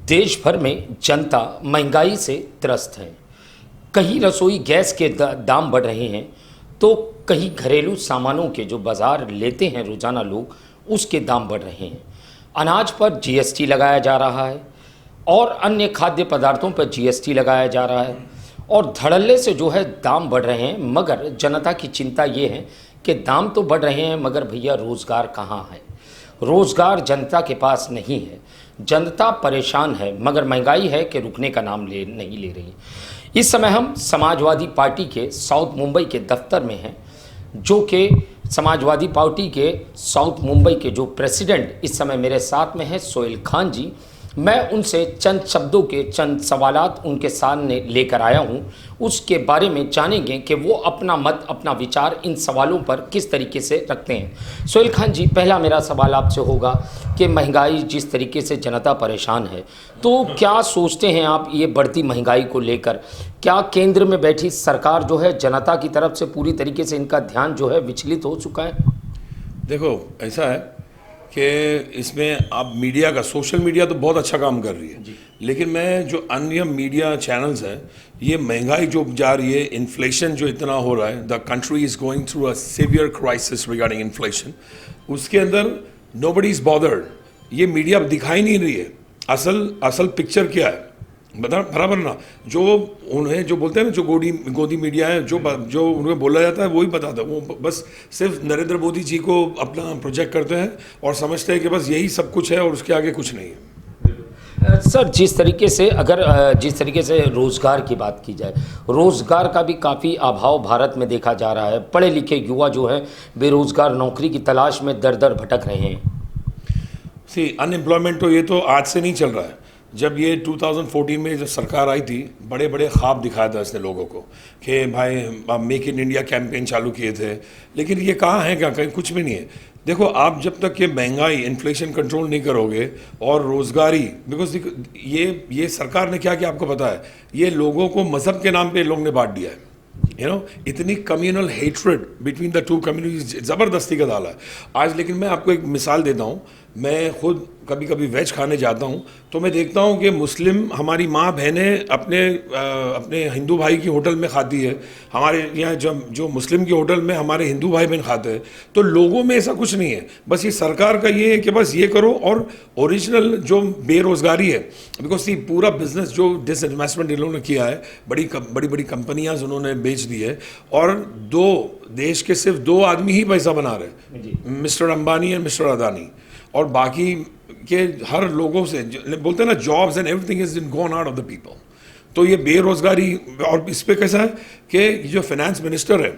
देश भर में जनता महंगाई से त्रस्त है। कहीं रसोई गैस के दाम बढ़ रहे हैं तो कहीं घरेलू सामानों के जो बाज़ार लेते हैं रोज़ाना लोग, उसके दाम बढ़ रहे हैं। अनाज पर जीएसटी लगाया जा रहा है और अन्य खाद्य पदार्थों पर जीएसटी लगाया जा रहा है और धड़ल्ले से जो है दाम बढ़ रहे हैं। मगर जनता की चिंता ये है कि दाम तो बढ़ रहे हैं मगर भैया रोज़गार कहाँ है। रोज़गार जनता के पास नहीं है, जनता परेशान है मगर महंगाई है कि रुकने का नाम नहीं ले रही। इस समय हम समाजवादी पार्टी के साउथ मुंबई के दफ्तर में हैं, जो कि समाजवादी पार्टी के साउथ मुंबई के जो प्रेसिडेंट इस समय मेरे साथ में हैं सोहेल खान जी। मैं उनसे चंद शब्दों के चंद सवालात उनके सामने लेकर आया हूं, उसके बारे में जानेंगे कि वो अपना मत अपना विचार इन सवालों पर किस तरीके से रखते हैं। सोहेल खान जी, पहला मेरा सवाल आपसे होगा कि महंगाई जिस तरीके से जनता परेशान है, तो क्या सोचते हैं आप ये बढ़ती महंगाई को लेकर? क्या केंद्र में बैठी सरकार जो है जनता की तरफ से पूरी तरीके से इनका ध्यान जो है विचलित हो चुका है? देखो, ऐसा है कि इसमें आप मीडिया का, सोशल मीडिया तो बहुत अच्छा काम कर रही है, लेकिन मैं जो अन्य मीडिया चैनल्स हैं, ये महंगाई जो जा रही है, इन्फ्लेशन जो इतना हो रहा है, the country is going through a severe crisis regarding inflation, उसके अंदर नोबडी इज़ बॉदर्ड। ये मीडिया दिखाई नहीं रही है असल पिक्चर क्या है, बता बराबर ना। जो उन्हें जो बोलते हैं ना, जो गोदी मीडिया है, जो उन्हें बोला जाता है वही बताता है। वो बस सिर्फ नरेंद्र मोदी जी को अपना प्रोजेक्ट करते हैं और समझते हैं कि बस यही सब कुछ है और उसके आगे कुछ नहीं है। सर, जिस तरीके से रोज़गार की बात की जाए, रोज़गार का भी काफ़ी अभाव भारत में देखा जा रहा है। पढ़े लिखे युवा जो हैं बेरोज़गार नौकरी की तलाश में दर दर भटक रहे हैं। अनएम्प्लॉयमेंट तो ये तो आज से नहीं चल रहा है। जब ये 2014 में जब सरकार आई थी, बड़े बड़े ख्वाब दिखाया था इसने लोगों को कि भाई मेक इन इंडिया कैंपेन चालू किए थे, लेकिन ये कहाँ है, क्या कहीं कुछ भी नहीं है। देखो, आप जब तक ये महंगाई इन्फ्लेशन कंट्रोल नहीं करोगे और रोज़गारी, बिकॉज ये सरकार ने क्या किया आपको पता है, ये लोगों को मज़हब के नाम पे लोग ने बांट दिया है। इतनी communal hatred between the two communities ज़बरदस्ती का डाला है आज। लेकिन मैं आपको एक मिसाल देता हूँ, मैं खुद कभी कभी वेज खाने जाता हूँ तो मैं देखता हूँ कि मुस्लिम हमारी माँ बहनें अपने हिंदू भाई की होटल में खाती है, हमारे यहाँ जो मुस्लिम की होटल में हमारे हिंदू भाई बहन खाते हैं। तो लोगों में ऐसा कुछ नहीं है, बस ये सरकार का ये है कि बस ये करो। और ओरिजिनल जो बेरोज़गारी है, बिकॉज ये पूरा बिजनेस जो डिसइन्वेस्टमेंट इन लोगों ने किया है, बड़ी बड़ी कंपनियाँ उन्होंने बेच दी है और देश के सिर्फ दो आदमी ही पैसा बना रहे, mister Ambani and mister Adani, और बाकी के हर लोगों से बोलते हैं ना, jobs and everything is in gone out of the people. तो ये बेरोजगारी, और इस पे कैसा है कि जो फाइनेंस मिनिस्टर है,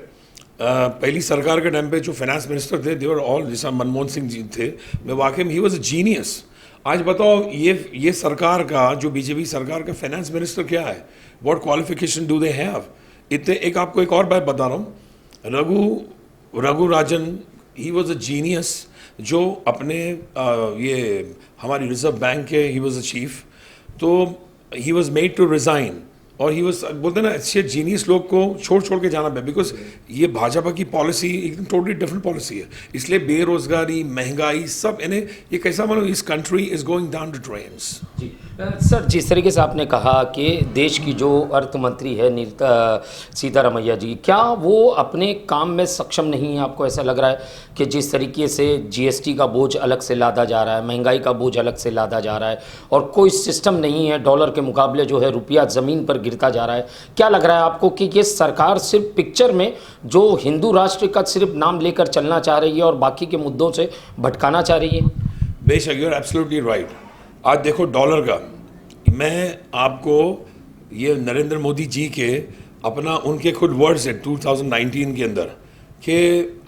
पहली सरकार के टाइम पे जो फाइनेंस मिनिस्टर थे, दे वर ऑल, जैसा मनमोहन सिंह जी थे, मैं वाकई में ही वॉज अ जीनियस। आज बताओ, ये सरकार का, जो बीजेपी सरकार का फाइनेंस मिनिस्टर क्या है, what qualification do they have? इतने आपको एक और बात बता रहा हूँ, रघु राजन, ही वॉज अ जीनियस, जो अपने ये हमारी रिजर्व बैंक के ही वॉज अ चीफ, तो he was made to resign. और ही वॉज, बोलते हैं ना, अच्छे जीनियस लोग को छोड़ के जाना पड़ा, बिकॉज ये भाजपा की पॉलिसी एकदम टोटली डिफरेंट पॉलिसी है। इसलिए बेरोजगारी, महंगाई सब, यानी ये कैसा, मतलब इस country is going down the drains. जी सर, जिस तरीके से आपने कहा कि देश की जो अर्थ मंत्री है सीतारमैया जी, क्या वो अपने काम में सक्षम नहीं है? आपको ऐसा लग रहा है कि जिस तरीके से जीएसटी का बोझ अलग से लादा जा रहा है, महंगाई का बोझ अलग से लादा जा रहा है और कोई सिस्टम नहीं है, डॉलर के मुकाबले जो है रुपया ज़मीन पर गिरता जा रहा है, क्या लग रहा है आपको कि ये सरकार सिर्फ पिक्चर में जो हिंदू राष्ट्र का सिर्फ नाम लेकर चलना चाह रही है और बाकी के मुद्दों से भटकाना चाह रही है? बेशक, यू आर एब्सोल्युटली राइट। आज देखो डॉलर का, मैं आपको ये नरेंद्र मोदी जी के अपना उनके खुद वर्ड्स है 2019 के अंदर कि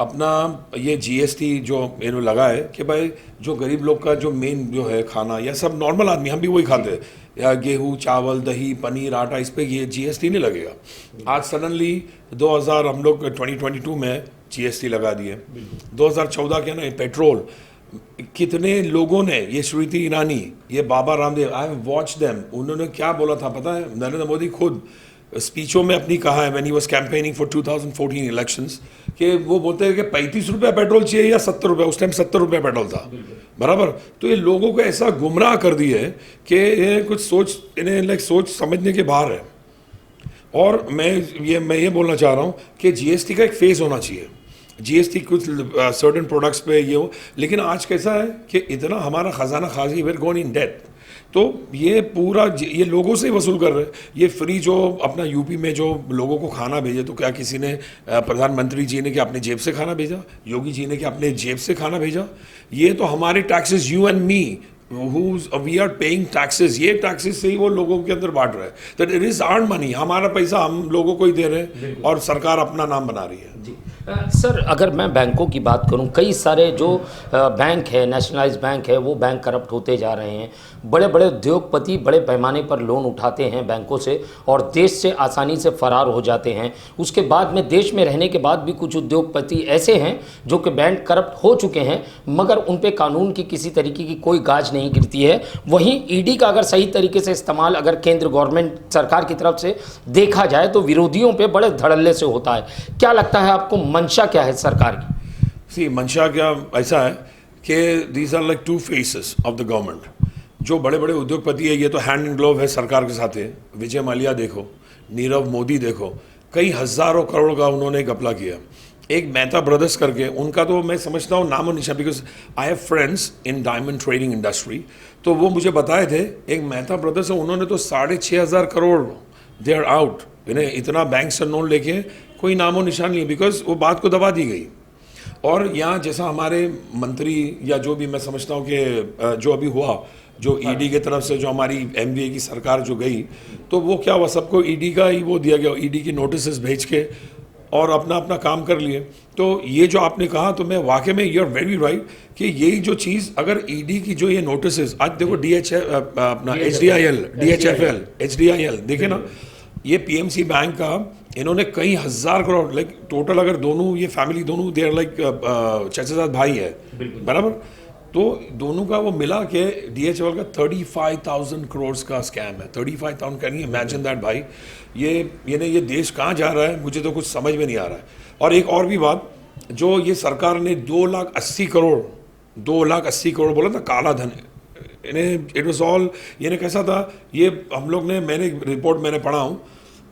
अपना ये जीएसटी जो इन्होंने लगा है कि भाई जो गरीब लोग का जो मेन जो है खाना, या सब नॉर्मल आदमी, हम भी वही खाते हैं, या गेहूँ, चावल, दही, पनीर, आटा, इस पर ये जीएसटी नहीं लगेगा। आज सडनली 2000 हम लोग 2022 में जीएसटी लगा दिए। 2014 के ना पेट्रोल, कितने लोगों ने, ये स्मृति ईरानी, ये Baba Ramdev, I have watch them, उन्होंने क्या बोला था पता है? नरेंद्र मोदी खुद स्पीचों में अपनी कहा है when he was campaigning for 2014 elections कि वो बोलते हैं कि 35 रुपये पेट्रोल चाहिए या 70 रुपये, उस टाइम 70 रुपये पेट्रोल था, बराबर। तो ये लोगों को ऐसा गुमराह कर दिया है कि ये कुछ सोच, इन्हें लाइक सोच समझने के बाहर है। और मैं ये बोलना चाह रहा हूँ कि जीएसटी का एक फेज़ होना चाहिए। जीएसटी कुछ सर्टेन प्रोडक्ट्स पे ये हो, लेकिन आज कैसा है कि इतना हमारा खजाना खाजी, वेर गोन इन डेट। तो ये पूरा ये लोगों से ही वसूल कर रहे हैं। ये फ्री जो अपना यूपी में जो लोगों को खाना भेजे, तो क्या किसी ने प्रधानमंत्री जी ने क्या अपने जेब से खाना भेजा? योगी जी ने क्या अपने जेब से खाना भेजा? ये तो हमारे taxes, you and me we are paying taxes, ये टैक्सेस से ही वो लोगों के अंदर बांट रहे हैं। That it is our money, हमारा पैसा हम लोगों को ही दे रहे हैं और सरकार अपना नाम बना रही है। जी सर, अगर मैं बैंकों की बात करूं, कई सारे जो बैंक है, नेशनलाइज बैंक है, वो बैंक करप्ट होते जा रहे हैं। बड़े बड़े उद्योगपति बड़े पैमाने पर लोन उठाते हैं बैंकों से और देश से आसानी से फरार हो जाते हैं। उसके बाद में देश में रहने के बाद भी कुछ उद्योगपति ऐसे हैं जो कि बैंक करप्ट हो चुके हैं, मगर उन पे कानून की किसी तरीके की कोई गाज नहीं गिरती है। वहीं ईडी का अगर सही तरीके से इस्तेमाल अगर केंद्र गवर्नमेंट सरकार की तरफ से देखा जाए तो विरोधियों पे बड़े धड़ल्ले से होता है। क्या लगता है आपको, मंशा क्या है सरकार की? सी मंशा क्या ऐसा है कि these are like two faces of the government. जो बड़े बड़े उद्योगपति है ये तो हैंड इन ग्लोव है सरकार के साथ है। विजय माल्या देखो, नीरव मोदी देखो, कई हज़ारों करोड़ का उन्होंने घपला किया। एक मेहता ब्रदर्स करके, उनका तो मैं समझता हूँ नामो निशान, because I have friends in diamond trading industry, तो वो मुझे बताए थे एक मेहता ब्रदर्स है, उन्होंने तो 6,500 करोड़ दे आर आउट। इन्हें इतना बैंक से लोन लेके कोई नामो निशान नहीं, बिकॉज वो बात को दबा दी गई। और यहाँ जैसा हमारे मंत्री या जो भी मैं समझता हूँ कि जो अभी हुआ, जो ईडी की तरफ से जो हमारी एमवीए की सरकार जो गई, तो वो क्या हुआ, सबको ईडी का ही वो दिया गया, ईडी की नोटिस भेज के और अपना अपना काम कर लिए। तो ये जो आपने कहा, तो मैं वाकई में यू आर वेरी राइट कि यही जो चीज़ अगर ईडी की जो ये नोटिस, आज देखो अपना HDIL देखे ना, ये पीएमसी बैंक का इन्होंने कई हज़ार करोड़, लाइक टोटल अगर दोनों ये फैमिली दोनों देर लाइक चाचाजाद भाई है, बराबर। तो दोनों का वो मिला के DHL का 35,000 करोड़ का स्कैम है। 35,000, कैन यू इमेजिन दैट भाई? ये देश कहाँ जा रहा है, मुझे तो कुछ समझ में नहीं आ रहा है। और एक और भी बात, जो ये सरकार ने 2,80 करोड़ बोला था काला धन, इन्हें इट वॉज ऑल, ये कैसा था, ये हम लोग ने, मैंने रिपोर्ट मैंने पढ़ा हूँ,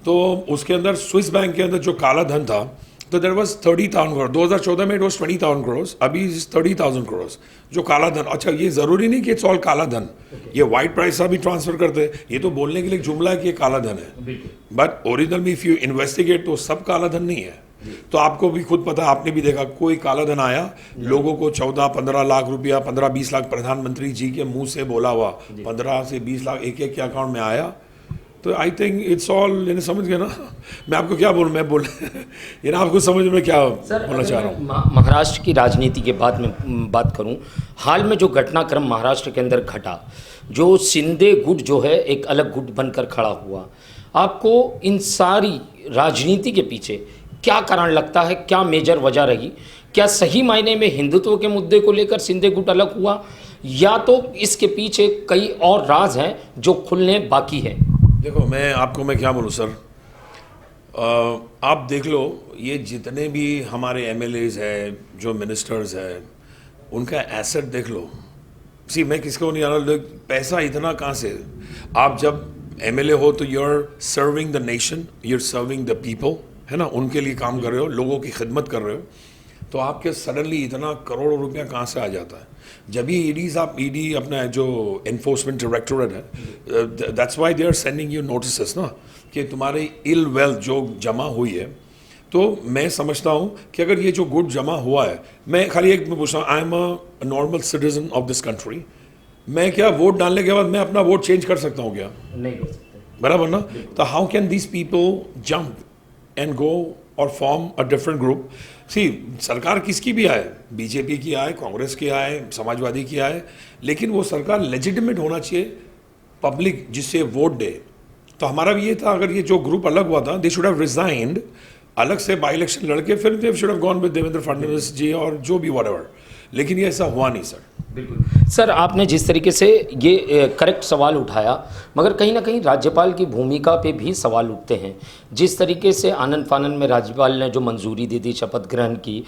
तो उसके अंदर स्विस बैंक के अंदर जो काला धन था, तो देर वॉज 30,000 करोड़। 2014 में इट वॉज 20,000 करोड़, अभी 30,000 करोड़ जो काला धन। अच्छा, ये ज़रूरी नहीं कि इट्स ऑल काला धन, ये वाइट पैसा भी ट्रांसफर करते हैं। ये तो बोलने के लिए जुमला है कि ये काला धन है, बट ओरिजिनल में इफ़ यू इन्वेस्टिगेट तो सब काला धन नहीं है। तो आपको भी खुद पता, आपने भी देखा, कोई काला धन आया, लोगों को 14-15 लाख रुपया, 15-20 लाख प्रधानमंत्री जी के मुंह से बोला हुआ, 15 से 20 लाख एक के अकाउंट में आया। तो आई थिंक इट्स ऑल, यानी समझ गए ना मैं आपको क्या बोलूँ, मैं बोल ये ना आपको समझ में क्या बोलना चाह रहा हूँ। महाराष्ट्र की राजनीति के बाद में बात करूं, हाल में जो घटनाक्रम महाराष्ट्र के अंदर घटा, जो शिंदे गुट जो है एक अलग गुट बनकर खड़ा हुआ, आपको इन सारी राजनीति के पीछे क्या कारण लगता है, क्या मेजर वजह रही? क्या सही मायने में हिंदुत्व के मुद्दे को लेकर शिंदे गुट अलग हुआ, या तो इसके पीछे कई और राज हैं जो खुलने बाकी हैं? देखो, मैं क्या बोलूँ सर, आप देख लो, ये जितने भी हमारे MLAs हैं, जो मिनिस्टर्स हैं, उनका एसेट देख लो। मैं किसको नहीं आ रहा, पैसा इतना कहाँ से? आप जब MLA हो तो you are serving the nation, you are serving the people, है ना, उनके लिए काम कर रहे हो, लोगों की खिदमत कर रहे हो, तो आपके सडनली इतना करोड़ों रुपया कहाँ से आ जाता है? जब भी ईडी अपना जो एनफोर्समेंट डायरेक्टोरेट है, that's why they are sending you notice ना, कि तुम्हारी इल वेल्थ जो जमा हुई है। तो मैं समझता हूँ कि अगर ये जो गुड जमा हुआ है, मैं खाली एक मैं पूछ रहा हूँ, I am a normal citizen of this country, मैं क्या वोट डालने के बाद मैं अपना वोट चेंज कर सकता हूँ क्या? नहीं कर सकते, बराबर ना? तो how can these people jump and go और फॉर्म अ डिफरेंट ग्रुप? सरकार किसकी भी आए, बीजेपी की आए, कांग्रेस की आए, समाजवादी की आए, लेकिन वो सरकार लेजिटिमेट होना चाहिए, पब्लिक जिससे वोट दे। तो हमारा भी ये था, अगर ये जो ग्रुप अलग हुआ था, दे शुड हैव रिजाइंड, अलग से बाई इलेक्शन लड़के, फिर they should have gone with Devendra Fadnavis ji और जो भी व्हाटएवर, लेकिन ये ऐसा हुआ नहीं सर। बिल्कुल सर, आपने जिस तरीके से ये करेक्ट सवाल उठाया, मगर कहीं ना कहीं राज्यपाल की भूमिका पे भी सवाल उठते हैं। जिस तरीके से आनन फानन में राज्यपाल ने जो मंजूरी दी थी शपथ ग्रहण की,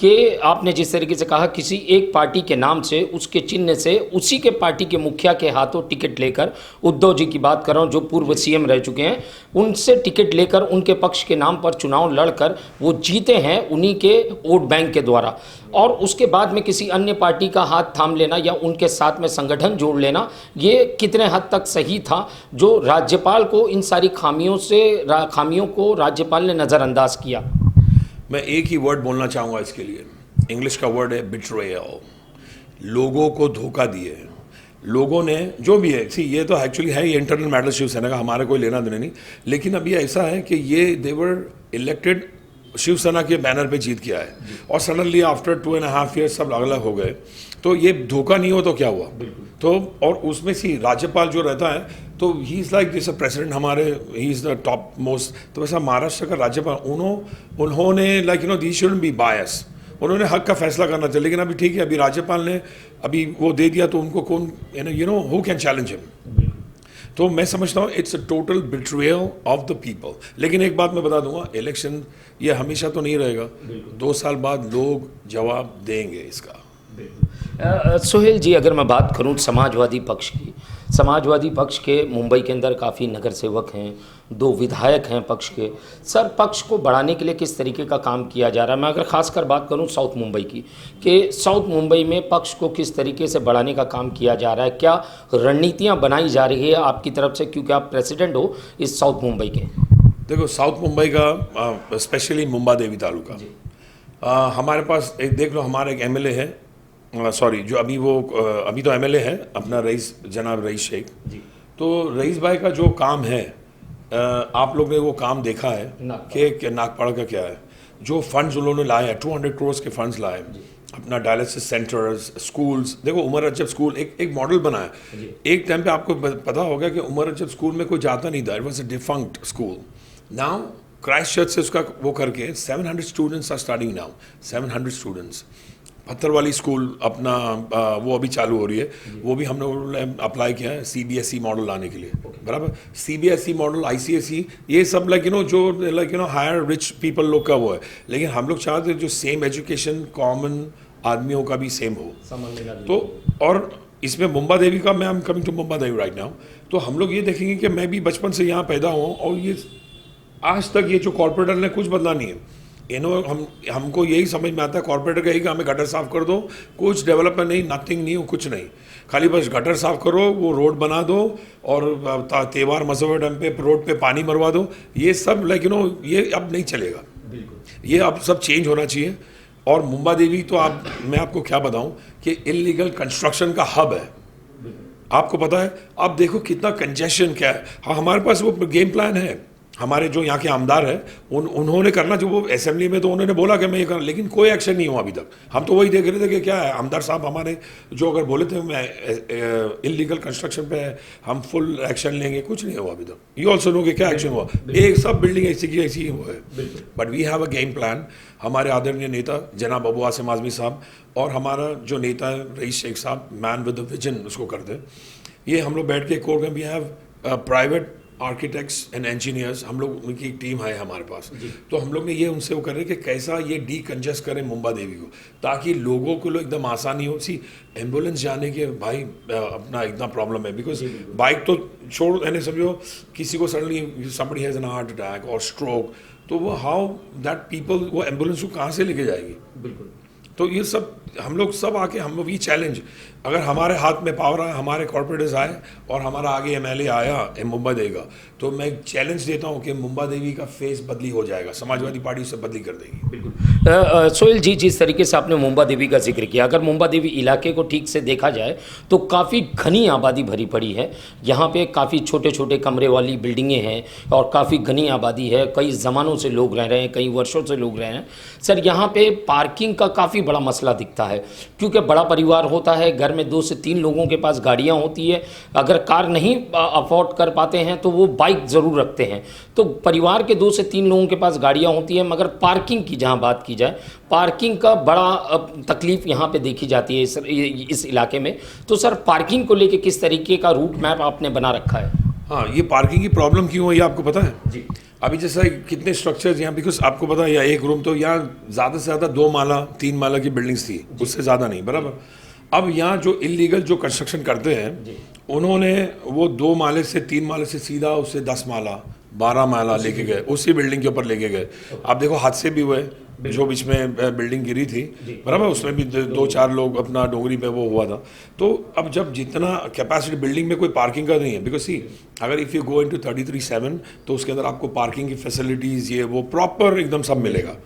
कि आपने जिस तरीके से कहा किसी एक पार्टी के नाम से, उसके चिन्ह से, उसी के पार्टी के मुखिया के हाथों टिकट लेकर, उद्धव जी की बात कर रहा हूँ जो पूर्व सीएम रह चुके हैं, उनसे टिकट लेकर उनके पक्ष के नाम पर चुनाव लड़कर वो जीते हैं उन्हीं के वोट बैंक के द्वारा, और उसके बाद में किसी अन्य पार्टी का हाथ थाम लेना या उनके साथ में संगठन जोड़ लेना, ये कितने हद तक सही था? जो राज्यपाल को इन सारी खामियों को राज्यपाल ने नज़रअंदाज किया। मैं एक ही वर्ड बोलना चाहूँगा इसके लिए, इंग्लिश का वर्ड है बिट्रेयल। लोगों को धोखा दिए लोगों ने, जो भी है। सी, ये तो एक्चुअली है ये इंटरनल मैटर शिवसेना का, हमारे कोई लेना देना नहीं, लेकिन अब ये ऐसा है कि ये देवर इलेक्टेड शिवसेना के बैनर पे जीत किया है, और सडनली आफ्टर 2.5 years सब अलग अलग हो गए। तो ये धोखा नहीं हो तो क्या हुआ? तो और उसमें सी राज्यपाल जो रहता है, तो he is like this president, हमारे he is the top most. तो वैसा महाराष्ट्र का राज्यपाल, उन्होंने like the shouldn't be bias, उन्होंने हक का फैसला करना चाहिए। लेकिन अभी ठीक है, अभी राज्यपाल ने अभी वो दे दिया, तो उनको कौन हु कैन चैलेंज हिम? तो मैं समझता हूँ it's a total betrayal of the people. लेकिन एक बात मैं बता दूंगा, इलेक्शन ये हमेशा तो नहीं रहेगा, 2 साल बाद लोग जवाब देंगे इसका। सोहेल जी, अगर मैं बात करूं समाजवादी पक्ष की, समाजवादी पक्ष के मुंबई के अंदर काफ़ी नगर सेवक हैं, 2 विधायक हैं पक्ष के। सर, पक्ष को बढ़ाने के लिए किस तरीके का काम किया जा रहा है? मैं अगर खासकर बात करूं साउथ मुंबई की, कि साउथ मुंबई में पक्ष को किस तरीके से बढ़ाने का काम किया जा रहा है, क्या रणनीतियां बनाई जा रही है आपकी तरफ से, क्योंकि आप प्रेसिडेंट हो इस साउथ मुंबई के? देखो, साउथ मुंबई का स्पेशली मुंबा देवी तालुका, हमारे पास एक देख लो, हमारा एक एमएलए है, सॉरी जो अभी तो एमएलए है अपना, रईस, जनाब रईस शेख। तो रईस भाई का जो काम है, आप लोग ने वो काम देखा है कि नागपाड़ा का क्या है, जो फंड्स उन्होंने लाए हैं, 200 करोड़ के फंड्स लाए, अपना डायलिसिस सेंटर्स, स्कूल्स। देखो, उमर रजब स्कूल एक मॉडल बना है। एक टाइम पे आपको पता होगा कि उमर रजब स्कूल में कोई जाता नहीं था, it was a defunct school. Now Christ Church से उसका वो करके 700 students are starting now, 700 students. पत्थर वाली स्कूल अपना वो अभी चालू हो रही है, वो भी हमने अप्लाई किया है CBSE मॉडल लाने के लिए, बराबर। CBSE मॉडल, ICSE, ये सब जो हायर रिच पीपल लोग का वो है, लेकिन हम लोग चाहते हैं जो सेम एजुकेशन कॉमन आदमियों का भी सेम हो। तो और इसमें मुंबा देवी का, मैं coming to Mumba Devi right now, तो हम लोग ये देखेंगे कि मैं भी बचपन से यहाँ पैदा हूँ, और ये आज तक ये जो कॉर्पोरेटर ने कुछ बदला नहीं है। हमको यही समझ में आता है, कॉर्पोरेटर कहेगा हमें गटर साफ कर दो, कुछ डेवलपमेंट नहीं, नथिंग नहीं हो, कुछ नहीं, खाली बस गटर साफ करो, वो रोड बना दो, और त्योहार मसोबे टाइम पे रोड पे पानी मरवा दो। ये सब ये अब नहीं चलेगा, ये अब सब चेंज होना चाहिए। और मुंबा देवी तो मैं आपको क्या बताऊं कि इलीगल कंस्ट्रक्शन का हब है, आपको पता है। अब देखो कितना कंजेशन क्या है। हाँ, हमारे पास वो गेम प्लान है, हमारे जो यहाँ के आमदार है उन्होंने करना, जो वो असेंबली में तो उन्होंने बोला कि मैं ये करना, लेकिन कोई एक्शन नहीं हुआ अभी तक। हम तो वही देख रहे थे कि क्या है, आमदार साहब हमारे जो अगर बोले थे मैं इलीगल कंस्ट्रक्शन पे हम फुल एक्शन लेंगे, कुछ नहीं हुआ अभी तक। यू ऑल्सो नो कि क्या एक्शन हुआ, एक सब बिल्डिंग ऐसी की ऐसी हुआ है। But we have a game plan. हमारे आदरणीय नेता जनाब अबू आसिम आज़मी साहब और हमारा जो नेता है रईस शेख साहब, मैन विद द विजन उसको करते हैं। ये हम लोग बैठ के कोर्ट में, we have private architects and engineers, हम लोग उनकी एक टीम है हमारे पास। तो हम लोग ने ये उनसे वो कर रहे कि कैसा ये डीकंजेस्ट करें मुंबा देवी को, ताकि लोगों को एकदम आसानी हो। सी, एम्बुलेंस जाने के भाई अपना इतना प्रॉब्लम है, बिकॉज बाइक तो छोड़, यानी समझो किसी को suddenly somebody has an heart attack और स्ट्रोक, तो वो हाउ दैट पीपल वो एम्बुलेंस को कहाँ से लेके जाएगी? बिल्कुल। तो ये सब हम लोग सब आके हम भी चैलेंज, अगर हमारे हाथ में पावर आए, हमारे कॉर्पोरेटर्स आए और हमारा आगे MLA आया मुंबा देवी का, तो मैं चैलेंज देता हूँ कि मुंबा देवी का फेस बदली हो जाएगा, समाजवादी पार्टी उसे बदली कर देगी। बिल्कुल। सोहेल जी, जिस तरीके से आपने मुंबा देवी का जिक्र किया, अगर मुंबा देवी इलाके को ठीक से देखा जाए तो काफ़ी घनी आबादी भरी पड़ी है। यहाँ पे काफ़ी छोटे छोटे कमरे वाली बिल्डिंगें हैं और काफ़ी घनी आबादी है, कई ज़मानों से लोग रह रहे हैं, कई वर्षों से लोग रह रहे हैं। सर, यहाँ पे पार्किंग का काफ़ी बड़ा मसला दिखता है, क्योंकि बड़ा परिवार होता है, घर में 2 से 3 लोगों के पास गाड़ियाँ होती है, अगर कार नहीं अफोर्ड कर पाते हैं तो वो बाइक ज़रूर रखते हैं। तो परिवार के 2 से 3 लोगों के पास गाड़ियाँ होती हैं, मगर पार्किंग की जहाँ बात की जाए, पार्किंग का बड़ा तकलीफ़ यहाँ पे देखी जाती है इस इलाके में। तो सर, पार्किंग को लेके किस तरीके का रूट मैप आपने बना रखा है? हाँ, ये पार्किंग की प्रॉब्लम क्यों है ये आपको पता है? जी। अभी जैसा कितने स्ट्रक्चर्स यहाँ, बिकॉज आपको पता है यहाँ एक रूम तो यहाँ ज़्यादा से ज़्यादा 2 माला 3 माला की बिल्डिंग्स थी, उससे ज़्यादा नहीं, बराबर। अब यहाँ जो इलीगल जो कंस्ट्रक्शन करते हैं, उन्होंने वो 2 माले से 3 माले से सीधा उससे 10 माला 12 माला लेके गए, उसी बिल्डिंग के ऊपर लेके गए। आप देखो हादसे भी हुए, जो बीच में बिल्डिंग गिरी थी, बराबर, उसमें भी 2-4 लोग अपना डोंगरी में वो हुआ था। तो अब जब जितना कैपेसिटी बिल्डिंग में कोई पार्किंग का नहीं है, बिकॉज सी अगर इफ़ यू गो इनटू 33/7 तो उसके अंदर आपको पार्किंग की फैसिलिटीज़ ये वो प्रॉपर एकदम सब मिलेगा।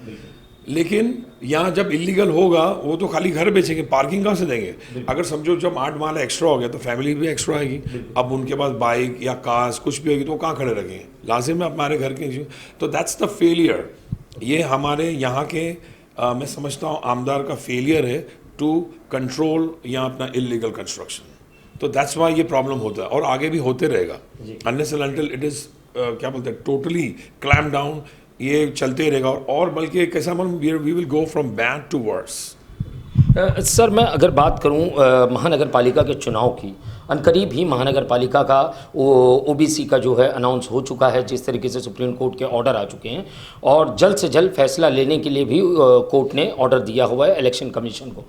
लेकिन यहाँ जब इलीगल होगा वो तो खाली घर बेचेंगे, पार्किंग कहाँ से देंगे? अगर समझो जब 8 माला एक्स्ट्रा हो गया तो फैमिली भी एक्स्ट्रा आएगी, अब उनके पास बाइक या कार्स कुछ भी होगी तो वो कहाँ खड़े रखेंगे? लाजिम है हमारे घर के। तो दैट्स द फेलियर। ये हमारे यहाँ के मैं समझता हूँ आमदार का फेलियर है टू कंट्रोल यहाँ अपना इलीगल कंस्ट्रक्शन। तो दैट्स वाई ये प्रॉब्लम होता है और आगे भी होते रहेगा, unless and until it is क्या बोलते हैं टोटली क्लैम डाउन, ये चलते ही रहेगा। और बल्कि कैसा we will go from bad to worse. Sir, मैं अगर बात करूं महानगर पालिका के चुनाव की, अनकरीब ही महानगर पालिका का ओबीसी का जो है अनाउंस हो चुका है, जिस तरीके से सुप्रीम कोर्ट के ऑर्डर आ चुके हैं और जल्द से जल्द फैसला लेने के लिए भी कोर्ट ने ऑर्डर दिया हुआ है इलेक्शन कमीशन को।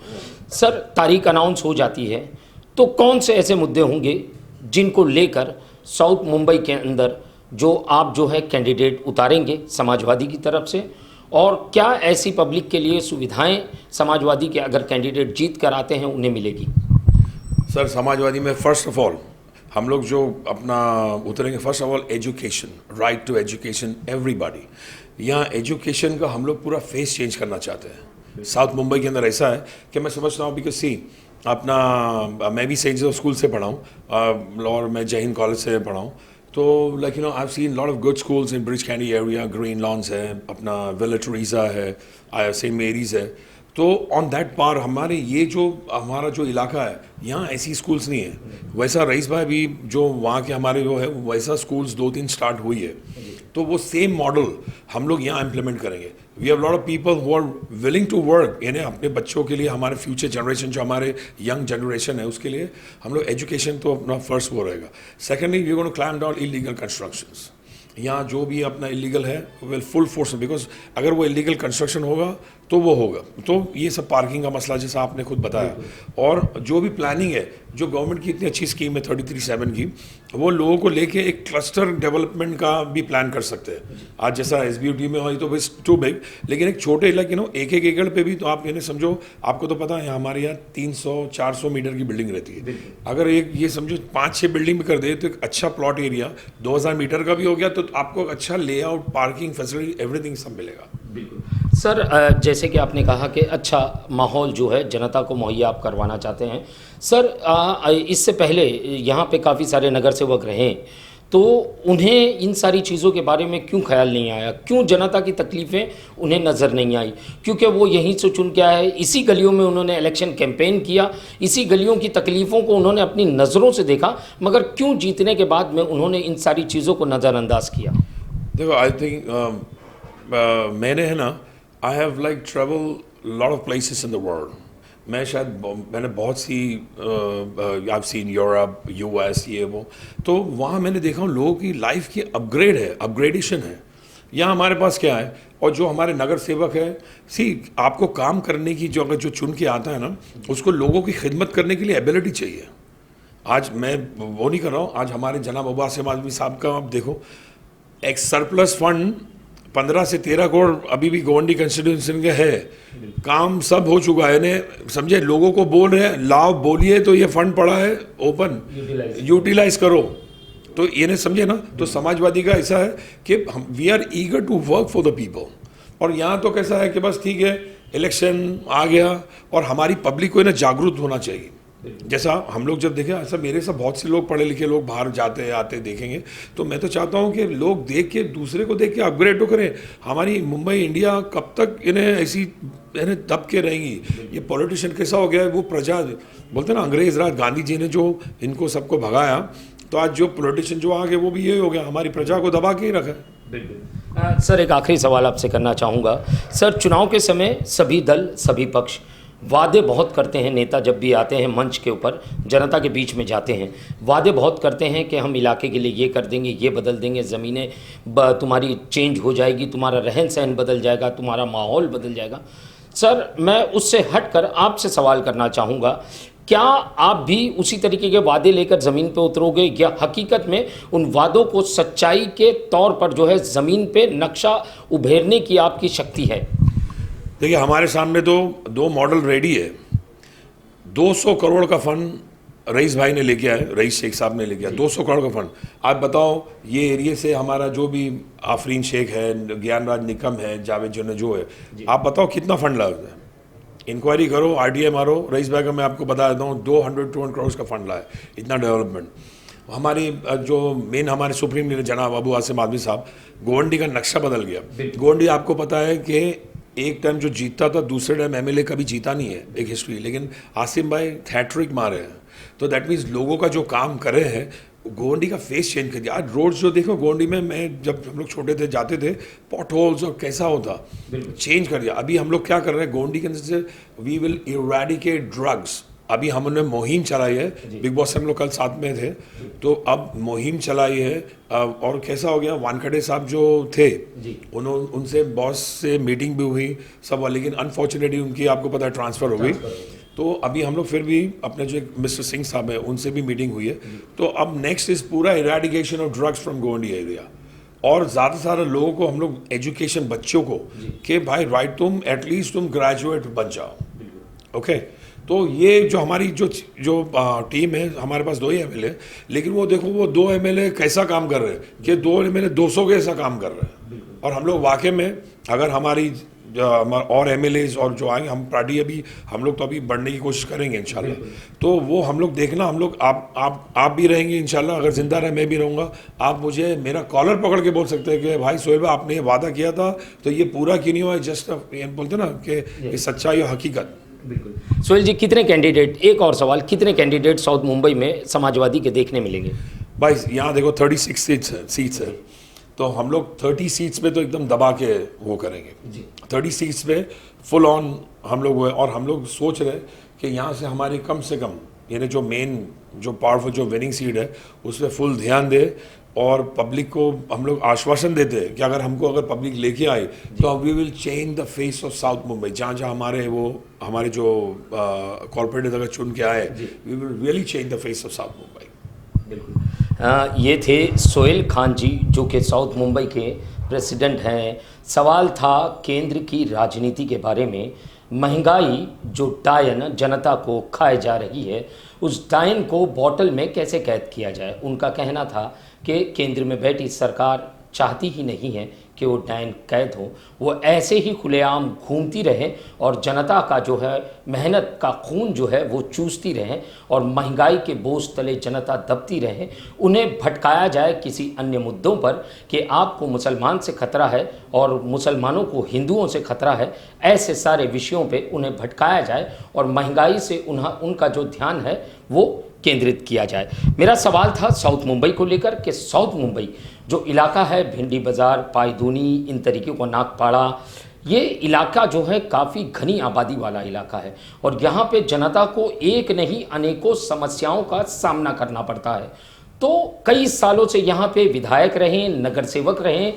सर, तारीख अनाउंस हो जाती है तो कौन से ऐसे मुद्दे होंगे जिनको लेकर साउथ मुंबई के अंदर जो आप जो है कैंडिडेट उतारेंगे समाजवादी की तरफ से, और क्या ऐसी पब्लिक के लिए सुविधाएं समाजवादी के अगर कैंडिडेट जीत कर आते हैं उन्हें मिलेगी? सर, समाजवादी में फर्स्ट ऑफ ऑल हम लोग जो अपना उतरेंगे, first of all education, right to education everybody. यहाँ एजुकेशन का हम लोग पूरा फेस चेंज करना चाहते हैं। साउथ मुंबई के अंदर ऐसा है कि मैं समझता हूँ बिकॉज सी अपना मैं भी सेंट जोसेफ स्कूल से पढ़ा हूँ और मैं जय हिंद कॉलेज से पढ़ा हूँ। तो like you know I have seen lot of good schools in Breach Candy area, green lawns है, अपना विला टेरेसा है, सेंट मेरीज है। तो ऑन दैट पार हमारे ये जो हमारा जो इलाका है यहाँ ऐसी स्कूल्स नहीं है। वैसा रईस भाई भी जो वहाँ के हमारे जो है वैसा स्कूल्स 2-3 स्टार्ट हुई है, तो वो सेम मॉडल हम लोग यहाँ इम्प्लीमेंट करेंगे। We have lot of people who are willing to work, यानी अपने बच्चों के लिए, हमारे फ्यूचर जनरेशन जो हमारे यंग जनरेशन है उसके लिए हम लोग एजुकेशन तो अपना फर्स्ट वो रहेगा। Secondly we going to clamp down illegal constructions. यहाँ जो भी अपना इलीगल है विल फुल फोर्स, बिकॉज अगर वो इलीगल कंस्ट्रक्शन होगा तो वो होगा। तो ये सब पार्किंग का मसला जैसा आपने खुद बताया, और जो भी प्लानिंग है, जो गवर्नमेंट की इतनी अच्छी स्कीम है 33/7 की, वो लोगों को लेके एक क्लस्टर डेवलपमेंट का भी प्लान कर सकते हैं। आज जैसा SBUD में हो तो बस टू बिग, लेकिन एक छोटे इलाके एक एकड़ पे भी तो आप यानी समझो, आपको तो पता है हमारे यहाँ 300-400 मीटर की बिल्डिंग रहती है। अगर एक ये समझो 5-6 बिल्डिंग भी कर दे तो एक अच्छा प्लॉट एरिया 2000 मीटर का भी हो गया, तो आपको अच्छा लेआउट, पार्किंग फैसिलिटी, एवरीथिंग सब मिलेगा। बिल्कुल सर, जैसे कि आपने कहा कि अच्छा माहौल जो है जनता को मुहैया आप करवाना चाहते हैं। सर, इससे पहले यहाँ पे काफ़ी सारे नगर सेवक रहे, तो उन्हें इन सारी चीज़ों के बारे में क्यों ख्याल नहीं आया? क्यों जनता की तकलीफ़ें उन्हें नज़र नहीं आई? क्योंकि वो यहीं से चुन के आए, इसी गलियों में उन्होंने इलेक्शन कैंपेन किया, इसी गलियों की तकलीफ़ों को उन्होंने अपनी नज़रों से देखा, मगर क्यों जीतने के बाद में उन्होंने इन सारी चीज़ों को नज़रअंदाज किया? देखो, आई थिंक मैंने है ना, I have like travel lot of places in the world. मैंने बहुत सी I have seen Europe, US, ये वो, तो वहाँ मैंने देखा हूँ लोगों की लाइफ की अपग्रेड है, अपग्रेडेशन है। यहाँ हमारे पास क्या है, और जो हमारे नगर सेवक है, आपको काम करने की जो अगर जो चुन के आता है ना, उसको लोगों की खिदमत करने के लिए एबिलिटी चाहिए। आज मैं वो नहीं कर रहा हूँ, आज हमारे जनाब अब्बासिम आज़मी साहब का आप देखो, एक सरप्लस फंड 15 से 13 करोड़ अभी भी गोवंडी कंस्टिट्यूंसी के है, काम सब हो चुका है। ने समझे, लोगों को बोल रहे हैं लाओ, बोलिए, तो ये फंड पड़ा है ओपन, यूटिलाइज करो, तो ये नहीं समझे ना। तो समाजवादी का ऐसा है कि हम we are eager to work for the people. और यहाँ तो कैसा है कि बस ठीक है इलेक्शन आ गया, और हमारी पब्लिक को ना जागरूक होना चाहिए। जैसा हम लोग जब देखें, ऐसा मेरे साथ बहुत से लोग पढ़े लिखे लोग बाहर जाते हैं आते देखेंगे, तो मैं तो चाहता हूँ कि लोग देख के दूसरे को देख के अपग्रेड तो करें। हमारी मुंबई इंडिया कब तक इन्हें ऐसी इन्हें दब के रहेंगी? ये पॉलिटिशियन कैसा हो गया है, वो प्रजा बोलते ना, अंग्रेज राज गांधी जी ने जो इनको सबको भगाया, तो आज जो पॉलिटिशियन जो आगे वो भी यही हो गया, हमारी प्रजा को दबा के ही रखा है। बिल्कुल। सर, एक आखिरी सवाल आपसे करना चाहूँगा। सर, चुनाव के समय सभी दल सभी पक्ष वादे बहुत करते हैं। नेता जब भी आते हैं मंच के ऊपर, जनता के बीच में जाते हैं, वादे बहुत करते हैं कि हम इलाके के लिए ये कर देंगे, ये बदल देंगे, ज़मीनें तुम्हारी चेंज हो जाएगी, तुम्हारा रहन सहन बदल जाएगा, तुम्हारा माहौल बदल जाएगा। सर, मैं उससे हटकर आपसे सवाल करना चाहूँगा, क्या आप भी उसी तरीके के वादे लेकर ज़मीन पे उतरोगे, या हकीकत में उन वादों को सच्चाई के तौर पर जो है ज़मीन पे नक्शा उभेरने की आपकी शक्ति है? देखिए, हमारे सामने तो दो मॉडल रेडी है। 200 करोड़ का फंड रईस भाई ने लेके आए, रईस शेख साहब ने लेके आया 200 करोड़ का फंड। आप बताओ, ये एरिया से हमारा जो भी आफरीन शेख है, ज्ञानराज निकम है, जावेद जो है, आप बताओ कितना फंड लगा है? इंक्वायरी करो, आरटीआई मारो, रईस भाई का मैं आपको बता देता हूँ 200 करोड़ का फंड लाया, इतना डेवलपमेंट। हमारी जो मेन हमारे सुप्रीम लीडर जनाब अबू आसिम आदमी साहब, गोवंडी का नक्शा बदल गया। गोवंडी आपको पता है कि एक टाइम जो जीतता था, दूसरे टाइम एमएलए कभी जीता नहीं है, एक हिस्ट्री। लेकिन आसिम भाई हैट्रिक मारे हैं, तो दैट मीन्स लोगों का जो काम कर रहे हैं, गोवंडी का फेस चेंज कर दिया। आज रोड्स जो देखो गोवंडी में, मैं जब हम लोग छोटे थे जाते थे, पॉट होल्स और कैसा होता, चेंज कर दिया। अभी हम लोग क्या कर रहे हैं गोवंडी के अंदर से, वी विल इरेडिकेट ड्रग्स। अभी हमने मुहिम चलाई है, बिग बॉस से हम लोग कल साथ में थे, तो अब मुहिम चलाई है। और कैसा हो गया, वानखड़े साहब जो थे, उन्होंने उनसे बॉस से मीटिंग भी हुई सब, लेकिन अनफॉर्चुनेटली उनकी आपको पता है ट्रांसफ़र हो गई। तो अभी हम लोग फिर भी अपने जो मिस्टर सिंह साहब है, उनसे भी मीटिंग हुई है। तो अब नेक्स्ट इज पूरा eradication of drugs from Govandi area. और ज़्यादा से ज़्यादा लोगों को हम लोग एजुकेशन, बच्चों को, कि भाई राइट, तुम एटलीस्ट तुम ग्रेजुएट बन जाओ। ओके, तो ये जो हमारी जो टीम है, हमारे पास 2 ही एमएलए, लेकिन वो देखो वो 2 एमएलए कैसा काम कर रहे हैं कि 2 एमएलए 200 के ऐसा काम कर रहे हैं। और हम लोग वाकई में, अगर हमारी और एमएलएज और जो आएंगे, हम पार्टी अभी हम लोग तो अभी बढ़ने की कोशिश करेंगे इंशाल्लाह। तो वो हम लोग देखना, हम लोग आप भी रहेंगे इंशाल्लाह, अगर जिंदा रहे मैं भी रहूँगा। आप मुझे मेरा कॉलर पकड़ के बोल सकते हैं कि भाई सोहेल भाई, आपने ये वादा किया था तो ये पूरा क्यों नहीं हुआ? जस्ट बोलते ना कि ये सच्चाई और हकीकत। बिल्कुल। सोहेल जी, कितने कैंडिडेट, एक और सवाल, कितने कैंडिडेट साउथ मुंबई में समाजवादी के देखने मिलेंगे? भाई यहाँ देखो 36 सीट्स है, तो हम लोग 30 सीट्स पे तो एकदम दबा के वो करेंगे। 30 सीट्स पे फुल ऑन हम लोग हुए, और हम लोग सोच रहे कि यहाँ से हमारी कम से कम, यानी जो मेन जो पावरफुल जो विनिंग सीट है उस पर फुल ध्यान दे, और पब्लिक को हम लोग आश्वासन देते हैं कि अगर हमको अगर पब्लिक लेके आई तो we will change the face of South Mumbai. जहाँ जहाँ हमारे जो कॉर्पोरेट अगर चुन के आए, we will really change the face of South Mumbai. बिल्कुल। ये थे सोहेल खान जी, जो कि साउथ मुंबई के प्रेसिडेंट हैं। सवाल था केंद्र की राजनीति के बारे में। महंगाई जो डायन जनता को खाए जा रही है, उस डायन को बॉटल में कैसे कैद किया जाए। उनका कहना था कि केंद्र में बैठी सरकार चाहती ही नहीं है कि वो डायन कैद हो, वो ऐसे ही खुलेआम घूमती रहे और जनता का जो है मेहनत का खून जो है वो चूसती रहे, और महंगाई के बोझ तले जनता दबती रहे। उन्हें भटकाया जाए किसी अन्य मुद्दों पर कि आपको मुसलमान से खतरा है और मुसलमानों को हिंदुओं से खतरा है, ऐसे सारे विषयों पे उन्हें भटकाया जाए और महंगाई से उनका जो ध्यान है वो केंद्रित किया जाए। मेरा सवाल था साउथ मुंबई को लेकर कि साउथ मुंबई जो इलाका है, भिंडी बाज़ार, पायदूनी, इन तरीक़ों को, नागपाड़ा, ये इलाका जो है काफ़ी घनी आबादी वाला इलाका है, और यहाँ पे जनता को एक नहीं अनेकों समस्याओं का सामना करना पड़ता है। तो कई सालों से यहाँ पे विधायक रहे, नगर सेवक रहे,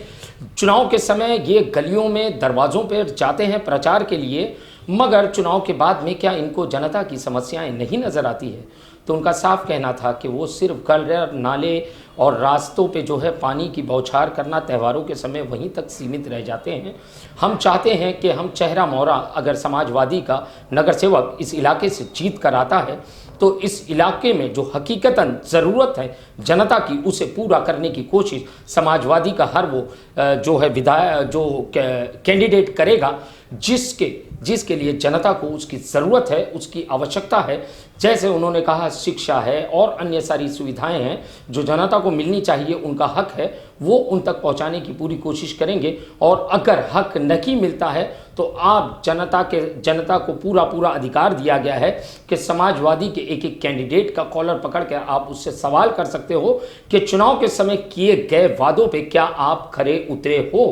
चुनाव के समय ये गलियों में दरवाज़ों पर जाते हैं प्रचार के लिए, मगर चुनाव के बाद में क्या इनको जनता की समस्याएं नहीं नज़र आती है? तो उनका साफ कहना था कि वो सिर्फ गटर, नाले और रास्तों पे जो है पानी की बौछार करना त्योहारों के समय वहीं तक सीमित रह जाते हैं। हम चाहते हैं कि हम चेहरा मोहरा अगर समाजवादी का नगर सेवक इस इलाके से जीत कर आता है तो इस इलाके में जो हकीकतन ज़रूरत है जनता की, उसे पूरा करने की कोशिश समाजवादी का हर वो जो है विधायक जो कैंडिडेट करेगा जिसके जिसके लिए जनता को उसकी ज़रूरत है, उसकी आवश्यकता है। जैसे उन्होंने कहा शिक्षा है और अन्य सारी सुविधाएं हैं जो जनता को मिलनी चाहिए, उनका हक है, वो उन तक पहुंचाने की पूरी कोशिश करेंगे। और अगर हक नहीं मिलता है तो आप जनता को पूरा अधिकार दिया गया है कि समाजवादी के एक एक कैंडिडेट का कॉलर पकड़ कर आप उससे सवाल कर सकते हो कि चुनाव के समय किए गए वादों पे क्या आप खरे उतरे हो।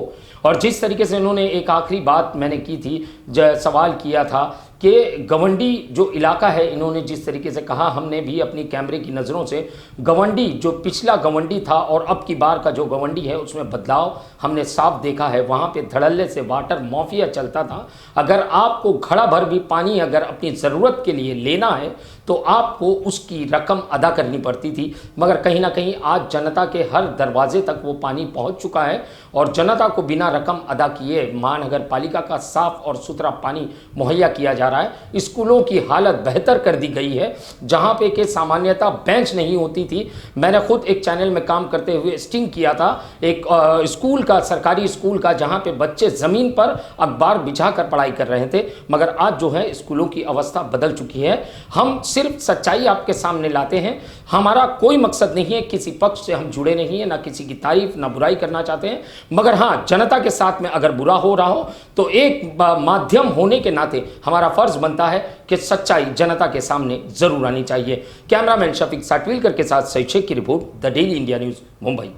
और जिस तरीके से उन्होंने एक आखिरी बात मैंने की थी, सवाल किया था कि गवंडी जो इलाका है, इन्होंने जिस तरीके से कहा, हमने भी अपनी कैमरे की नज़रों से गवंडी जो पिछला गवंडी था और अब की बार का जो गवंडी है उसमें बदलाव हमने साफ देखा है। वहाँ पे धड़ल्ले से वाटर माफिया चलता था। अगर आपको घड़ा भर भी पानी अगर अपनी ज़रूरत के लिए लेना है तो आपको उसकी रकम अदा करनी पड़ती थी, मगर कहीं ना कहीं आज जनता के हर दरवाजे तक वो पानी पहुंच चुका है और जनता को बिना रकम अदा किए महानगर पालिका का साफ और सुथरा पानी मुहैया किया जा रहा है। स्कूलों की हालत बेहतर कर दी गई है, जहां पे के सामान्यतः बेंच नहीं होती थी। मैंने खुद एक चैनल में काम करते हुए स्टिंग किया था एक स्कूल का, सरकारी स्कूल का, जहां पे बच्चे ज़मीन पर अखबार बिछा कर पढ़ाई कर रहे थे, मगर आज जो है स्कूलों की अवस्था बदल चुकी है। हम सिर्फ सच्चाई आपके सामने लाते हैं, हमारा कोई मकसद नहीं है, किसी पक्ष से हम जुड़े नहीं है, ना किसी की तारीफ ना बुराई करना चाहते हैं, मगर हाँ, जनता के साथ में अगर बुरा हो रहा हो तो एक माध्यम होने के नाते हमारा फर्ज बनता है कि सच्चाई जनता के सामने जरूर आनी चाहिए। कैमरामैन शफीक साटविलकर के साथ सही शेख की report, the daily India news, Mumbai.